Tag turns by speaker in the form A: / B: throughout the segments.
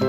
A: Hi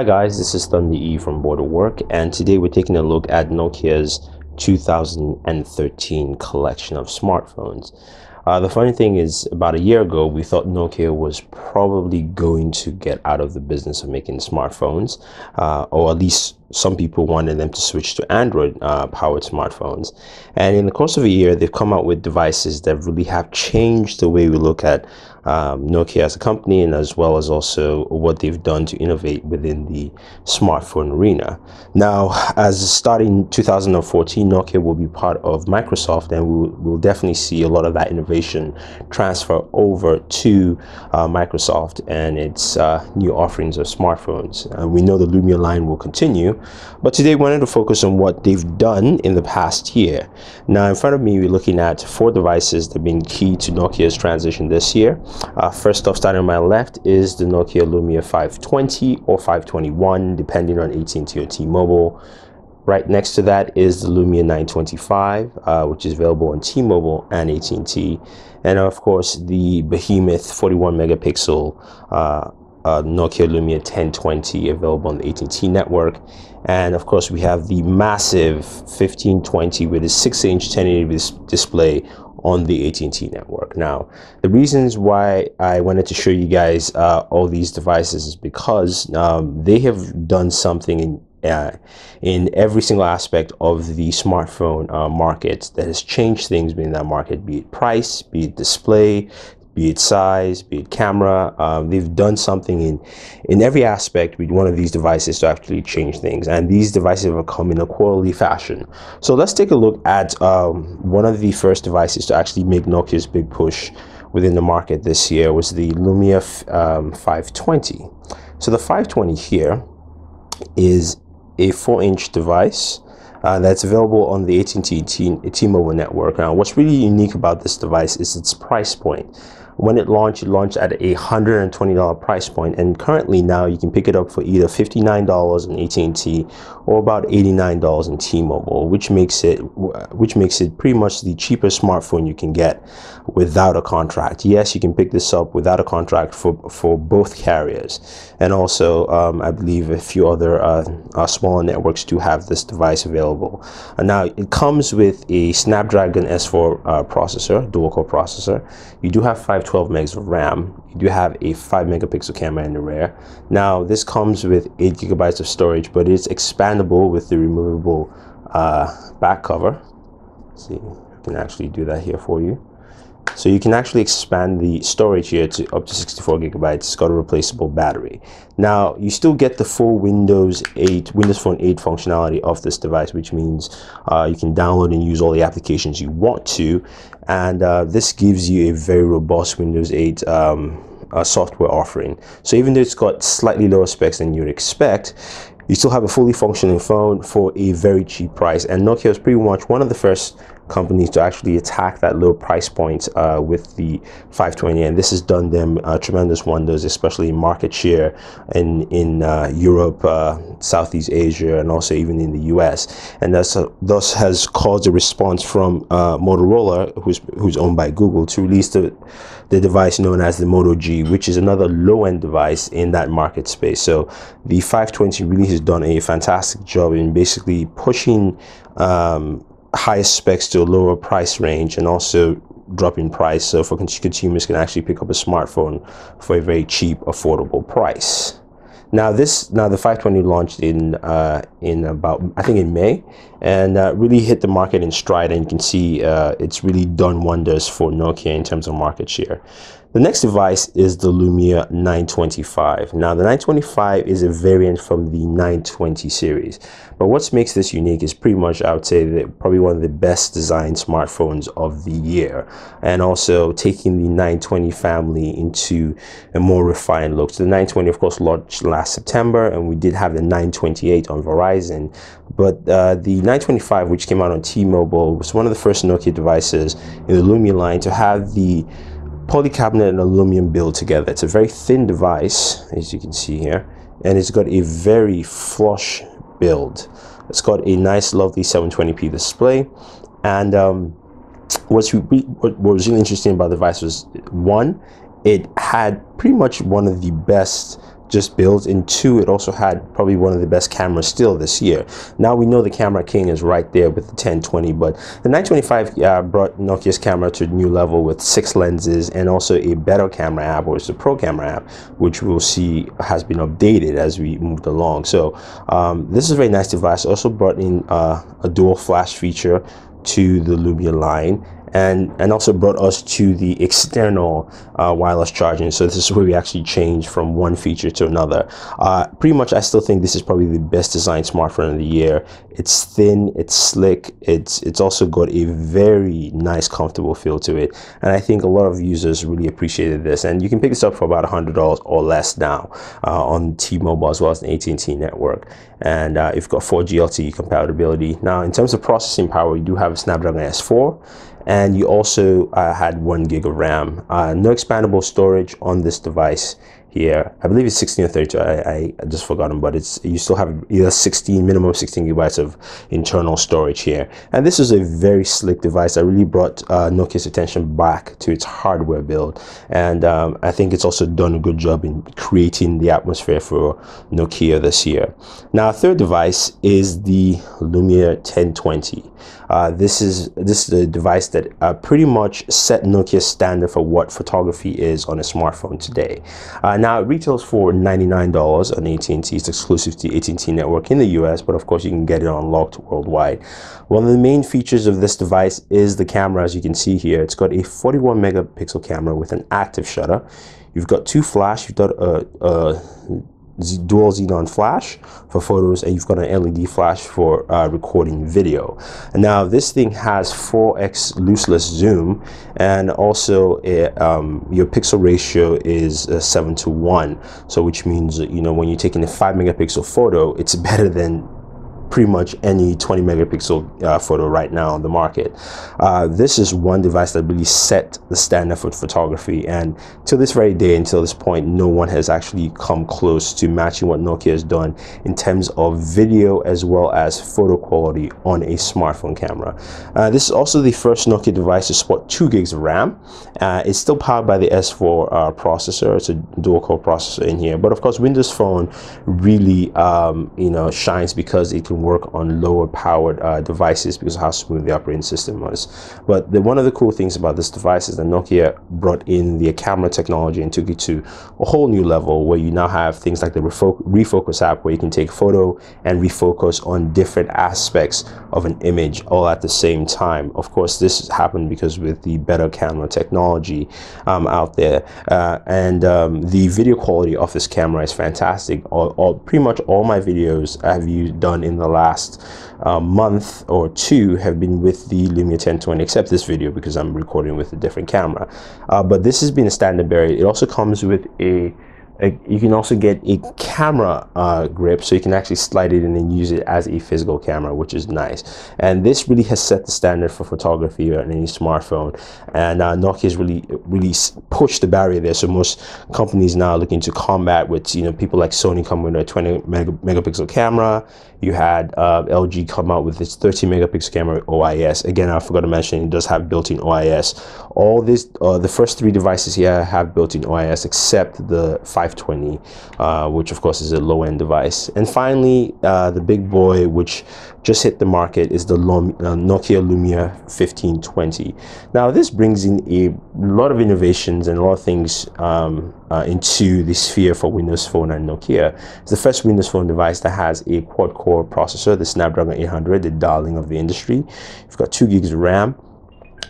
A: guys, this is Thunder E from Booredatwork, and today we're taking a look at Nokia's 2013 collection of smartphones. The funny thing is, about a year ago, we thought Nokia was probably going to get out of the business of making smartphones, or at least some people wanted them to switch to Android powered smartphones. And in the course of a year, they've come out with devices that really have changed the way we look at Nokia as a company, and as well as also what they've done to innovate within the smartphone arena. Now, as starting 2014, Nokia will be part of Microsoft, and we'll definitely see a lot of that innovation transfer over to Microsoft and its new offerings of smartphones. We know the Lumia line will continue, but today we wanted to focus on what they've done in the past year. Now, in front of me, we're looking at 4 devices that have been key to Nokia's transition this year. First off, starting on my left, is the Nokia Lumia 520 or 521, depending on AT&T or T-Mobile. Right next to that is the Lumia 925, which is available on T-Mobile and AT&T. And of course, the behemoth 41 megapixel Nokia Lumia 1020, available on the AT&T network. And of course, we have the massive 1520 with a 6-inch 1080p display on the AT&T network. Now, the reasons why I wanted to show you guys all these devices is because they have done something in every single aspect of the smartphone market that has changed things within that market, be it price, be it display, be it size, be it camera. They've done something in every aspect with one of these devices to actually change things, and these devices have come in a quarterly fashion. So let's take a look at one of the first devices to actually make Nokia's big push within the market this year was the Lumia 520. So the 520 here is a 4-inch device that's available on the AT&T T-Mobile network. Now, what's really unique about this device is its price point. When it launched at a $120 price point, and currently now you can pick it up for either $59 in AT&T or about $89 in T-Mobile, which makes it pretty much the cheapest smartphone you can get without a contract. Yes, you can pick this up without a contract for both carriers, and also I believe a few other smaller networks do have this device available. And now it comes with a Snapdragon S4 processor, dual-core processor. You do have 512 megs of RAM. You do have a 5 megapixel camera in the rear. Now, this comes with 8 gigabytes of storage, but it's expandable with the removable back cover. Let's see, I can actually do that here for you. So you can actually expand the storage here to up to 64 gigabytes. It's got a replaceable battery. Now, you still get the full Windows Phone 8 functionality of this device, which means you can download and use all the applications you want to. And this gives you a very robust Windows 8 software offering. So even though it's got slightly lower specs than you'd expect, you still have a fully functioning phone for a very cheap price. And Nokia was pretty much one of the first companies to actually attack that low price point with the 520, and this has done them tremendous wonders, especially in market share in Europe, Southeast Asia, and also even in the US. And thus has caused a response from Motorola, who's owned by Google, to release the device known as the Moto G, which is another low-end device in that market space. So the 520 really has done a fantastic job in basically pushing highest specs to a lower price range, and also dropping price, so for consumers can actually pick up a smartphone for a very cheap, affordable price. Now the 520 launched in about, I think, in May, and really hit the market in stride, and you can see it's really done wonders for Nokia in terms of market share. The next device is the Lumia 925. Now, the 925 is a variant from the 920 series, but what makes this unique is pretty much, I would say, that probably one of the best designed smartphones of the year, and also taking the 920 family into a more refined look. So the 920, of course, launched last September, and we did have the 928 on Verizon, but the 925, which came out on T-Mobile, was one of the first Nokia devices in the Lumia line to have the polycarbonate and aluminum build together. It's a very thin device, as you can see here, and it's got a very flush build. It's got a nice, lovely 720p display, and What was really interesting about the device was, one, it had pretty much one of the best just builds, and two, it also had probably one of the best cameras still this year. Now we know the camera king is right there with the 1020, but the 925 brought Nokia's camera to a new level with 6 lenses and also a better camera app, or it's the Pro camera app, which we'll see has been updated as we moved along. So this is a very nice device. Also brought in a dual flash feature to the Lumia line, and also brought us to the external wireless charging. So this is where we actually change from one feature to another. Pretty much, I still think this is probably the best designed smartphone of the year. It's thin, it's slick, it's also got a very nice, comfortable feel to it. And I think a lot of users really appreciated this. And you can pick this up for about $100 or less now on T-Mobile as well as the AT&T network. And you've got 4G LTE compatibility. Now, in terms of processing power, you do have a Snapdragon S4. And you also had 1 gig of RAM. No expandable storage on this device here. I believe it's 16 or 32. I just forgotten, but you still have either minimum 16 gigabytes of internal storage here. And this is a very slick device that really brought Nokia's attention back to its hardware build. And I think it's also done a good job in creating the atmosphere for Nokia this year. Now, a third device is the Lumia 1020. This is a device that pretty much set Nokia's standard for what photography is on a smartphone today. Now it retails for $99 on AT&T. It's exclusive to the AT&T network in the US, but of course you can get it unlocked worldwide. One of the main features of this device is the camera. As you can see here, it's got a 41 megapixel camera with an active shutter. You've got 2 flash. You've got a dual xenon flash for photos, and you've got an LED flash for recording video. And now this thing has 4x looseless zoom, and also your pixel ratio is 7:1. So which means, you know, when you're taking a 5 megapixel photo, it's better than pretty much any 20 megapixel photo right now on the market. This is one device that really set the standard for photography, and till this very day, until this point, no one has actually come close to matching what Nokia has done in terms of video as well as photo quality on a smartphone camera. This is also the first Nokia device to support 2 gigs of RAM. It's still powered by the S4 processor. It's a dual core processor in here, but of course Windows Phone really shines because it can work on lower powered devices because of how smooth the operating system was. But one of the cool things about this device is that Nokia brought in the camera technology and took it to a whole new level, where you now have things like the refocus app, where you can take photo and refocus on different aspects of an image all at the same time. Of course, this happened because with the better camera technology out there, and the video quality of this camera is fantastic. Pretty much all my videos I've done in the last month or two have been with the Lumia 1020, except this video because I'm recording with a different camera. But this has been a standard bearer. It also comes with you can also get a camera grip, so you can actually slide it in and use it as a physical camera, which is nice. And this really has set the standard for photography on any smartphone, and Nokia has really pushed the barrier there. So most companies now are looking to combat with, you know, people like Sony come with a 20 megapixel camera. You had LG come out with its 13 megapixel camera with OIS. Again, I forgot to mention, it does have built-in OIS. All this, the first 3 devices here have built-in OIS except the 520, which of course is a low-end device. And finally, the big boy, which just hit the market, is the Nokia Lumia 1520. Now this brings in a lot of innovations and a lot of things into the sphere for Windows Phone and Nokia. It's the first Windows Phone device that has a quad-core processor, the Snapdragon 800, the darling of the industry. You've got 2 gigs of RAM,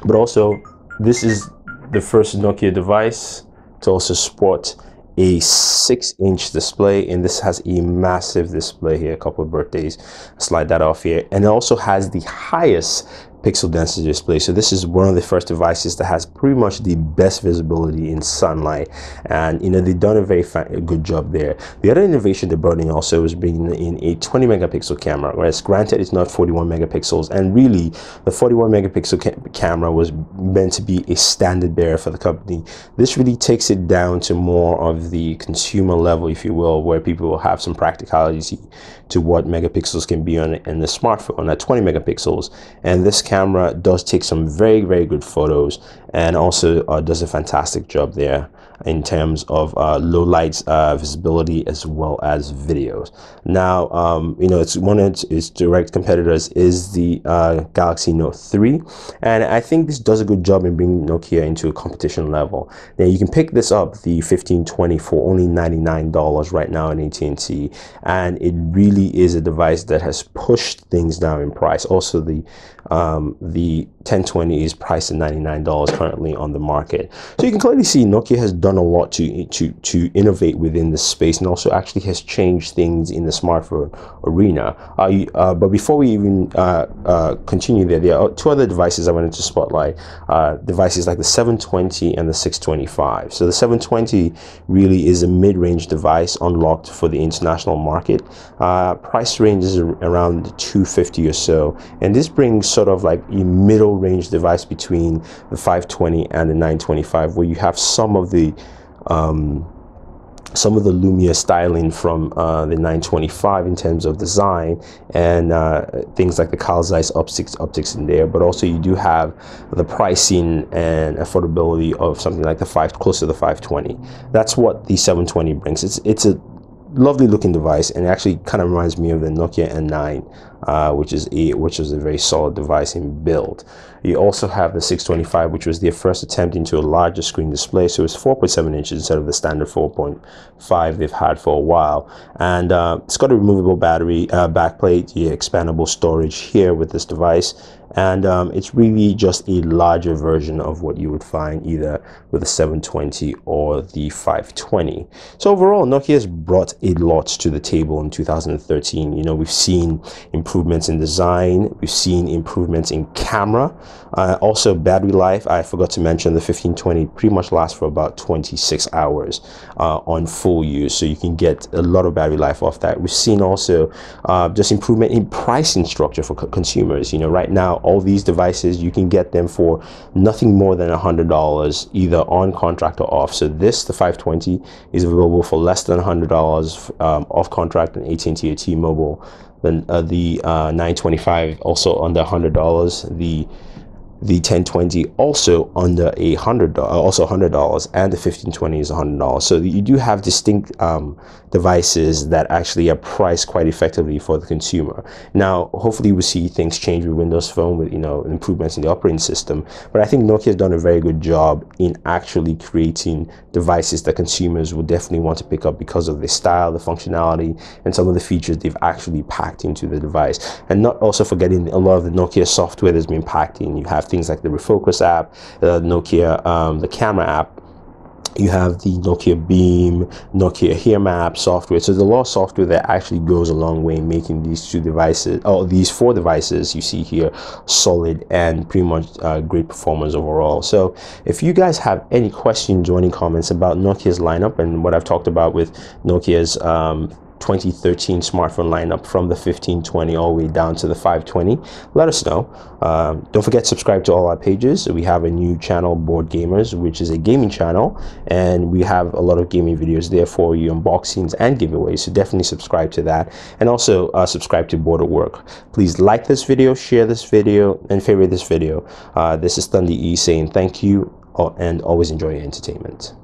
A: but also this is the first Nokia device to also support a 6-inch display, and this has a massive display here. A couple of birthdays, slide that off here. And it also has the highest pixel density display. So this is one of the first devices that has pretty much the best visibility in sunlight, and you know, they've done a very good job there. The other innovation they brought in also was bringing in a 20 megapixel camera, whereas granted it's not 41 megapixels, and really the 41 megapixel camera was meant to be a standard bearer for the company. This really takes it down to more of the consumer level, if you will, where people will have some practicality to what megapixels can be on the smartphone at 20 megapixels. And this camera does take some very, very good photos, and also does a fantastic job there in terms of low lights visibility as well as videos. Now, you know, it's one of its direct competitors is the Galaxy Note 3, and I think this does a good job in bringing Nokia into a competition level. Now, you can pick this up, the 1520, for only $99 right now in AT&T, and it really is a device that has pushed things down in price. Also, the 1020 is priced at $99 currently on the market. So you can clearly see Nokia has done a lot to innovate within the space, and also actually has changed things in the smartphone arena. But before we even continue there are two other devices I wanted to spotlight. Devices like the 720 and the 625. So the 720 really is a mid-range device unlocked for the international market. Price range is around $250 or so, and this brings sort of like a middle range device between the 520 and the 925, where you have some of the Lumia styling from the 925 in terms of design, and things like the Carl Zeiss optics in there, but also you do have the pricing and affordability of something like close to the 520. That's what the 720 brings. It's a lovely looking device, and it actually kind of reminds me of the Nokia N9, which is a very solid device in build. You also have the 625, which was their first attempt into a larger screen display, so it's 4.7 inches instead of the standard 4.5 they've had for a while, and it's got a removable battery backplate, expandable storage here with this device, and it's really just a larger version of what you would find either with the 720 or the 520. So overall, Nokia has brought a lot to the table in 2013. You know, we've seen improvements in design, we've seen improvements in camera, also battery life. I forgot to mention the 1520 pretty much lasts for about 26 hours on full use, so you can get a lot of battery life off that. We've seen also just improvement in pricing structure for consumers. You know, right now all these devices, you can get them for nothing more than $100, either on contract or off. So the 520 is available for less than $100 off contract on AT&T or T-Mobile. Then the 925 also under $100. The 1020 also under $100, and the 1520 is $100. So you do have distinct devices that actually are priced quite effectively for the consumer. Now, hopefully we see things change with Windows Phone, with, you know, improvements in the operating system. But I think Nokia has done a very good job in actually creating devices that consumers will definitely want to pick up because of the style, the functionality, and some of the features they've actually packed into the device. And not also forgetting a lot of the Nokia software that's been packed in. You have things like the Refocus app, Nokia, the camera app. You have the Nokia Beam, Nokia Hear Map software. So there's a lot of software that actually goes a long way in making these these four devices you see here solid and pretty much great performance overall. So if you guys have any questions or any comments about Nokia's lineup and what I've talked about with Nokia's 2013 smartphone lineup, from the 1520 all the way down to the 520, let us know. Don't forget to subscribe to all our pages. We have a new channel, Board Gamers, which is a gaming channel, and we have a lot of gaming videos there for you, unboxings and giveaways, so definitely subscribe to that. And also subscribe to Booredatwork. Please like this video, share this video, and favorite this video. This is Thunder E saying thank you, and always enjoy your entertainment.